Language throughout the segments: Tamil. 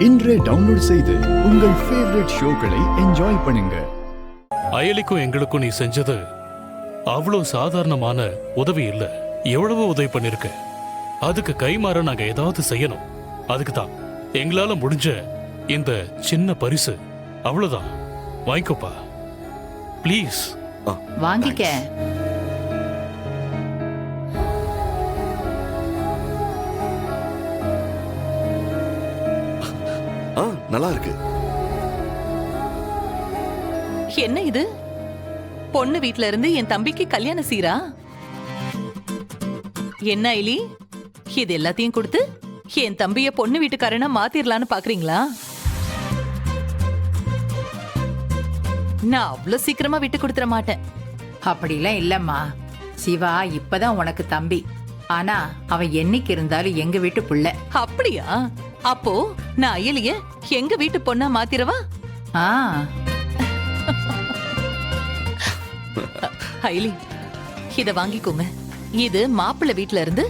இன்றே டவுன்லோட் செய்து உங்கள் ஃபேவரட் ஷோக்களை என்ஜாய் பண்ணுங்க. அயலிக்கும் எங்களுக்கும் நீ செஞ்சது அவ்வளவு சாதாரணமான உதவி இல்ல. எவ்வளவு உதவி பண்ணிருக்க. அதுக்கு கைமாற நாங்க ஏதாவது செய்யணும். அதுக்கு தான் எங்களால முடிஞ்ச இந்த சின்ன பரிசு. அவ்வளவுதான். வாங்கிக்கோப்பா ப்ளீஸ். வாங்கிக்க. நல்லா இருக்கு. என்ன இது? பொண்ணு வீட்ல இருந்து என் தம்பிக்கு கல்யாண சீரா? என்ன ஐலி, இது எல்லாத்தையும் கொடுத்து என் தம்பிய பொண்ணு வீட்டுக்காரனா மாத்திரலான்னு பாக்குறீங்களா? நான் அவ்வளவு சீக்கிரமா விட்டு கொடுத்துட மாட்டேன். அப்படிலாம் இல்லம்மா. சிவா இப்பதான் உனக்கு தம்பி. ஆனா அவன் என்னைக்கு இருந்தாலும் எங்க வீட்டு புள்ள. அப்படியா? அப்போ நான் அயலிய எங்க வீட்டு பொண்ணா மாத்திரவா? ஐலி, இத வாங்கிக்கோங்க. இது மாப்பிள்ளை வீட்ல இருந்து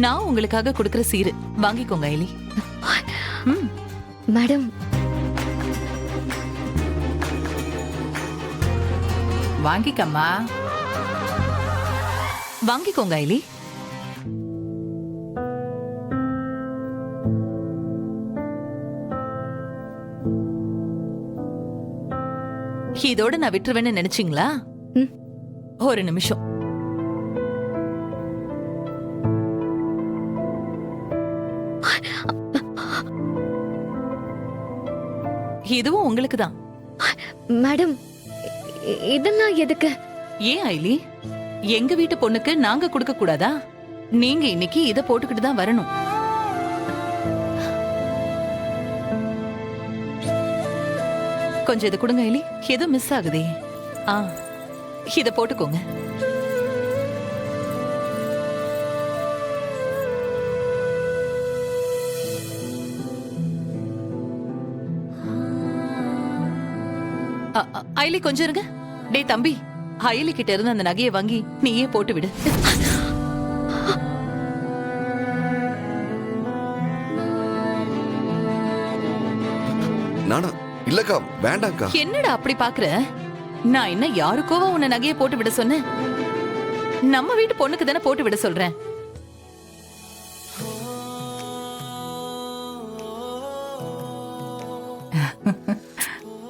நான் உங்களுக்காக கொடுக்கிற சீரு. வாங்கிக்கோங்க ஐலி. மேடம், வாங்கிக்கம்மா. வாங்கிக்கோங்க ஐலி. இதோட நான் விட்டுருவேன்னு நினைச்சீங்களா? ஒரு நிமிஷம். இதுவும் உங்களுக்கு தான். மேடம், இதெல்லாம் எதுக்கு? ஏன் ஐலி, எங்க வீட்டு பொண்ணுக்கு நாங்க கொடுக்க கூடாதா? நீங்க இன்னைக்கு இத போட்டுக்கிட்டு தான் வரணும். கொஞ்சம் இதை கொடுங்க ஐலி. ஏதோ மிஸ் ஆகுதே. இத போட்டுக்கோங்க. ஐலி கொஞ்சம் இருங்க. டேய் தம்பி, ஐலி கிட்ட இருந்து அந்த நகையை வாங்கி நீயே போட்டு விடு. நானா? இல்லக்கா, வேண்டாம்க்கா. என்னடா அப்படி பாக்குற? நான் என்ன யாருக்கோவா உன்னை நகையை போட்டு விட சொன்னேன்? நம்ம வீட்டு பொண்ணுக்கு தானே போட்டு விட சொல்றேன்.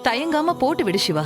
தயங்காம போட்டு விடு சிவா.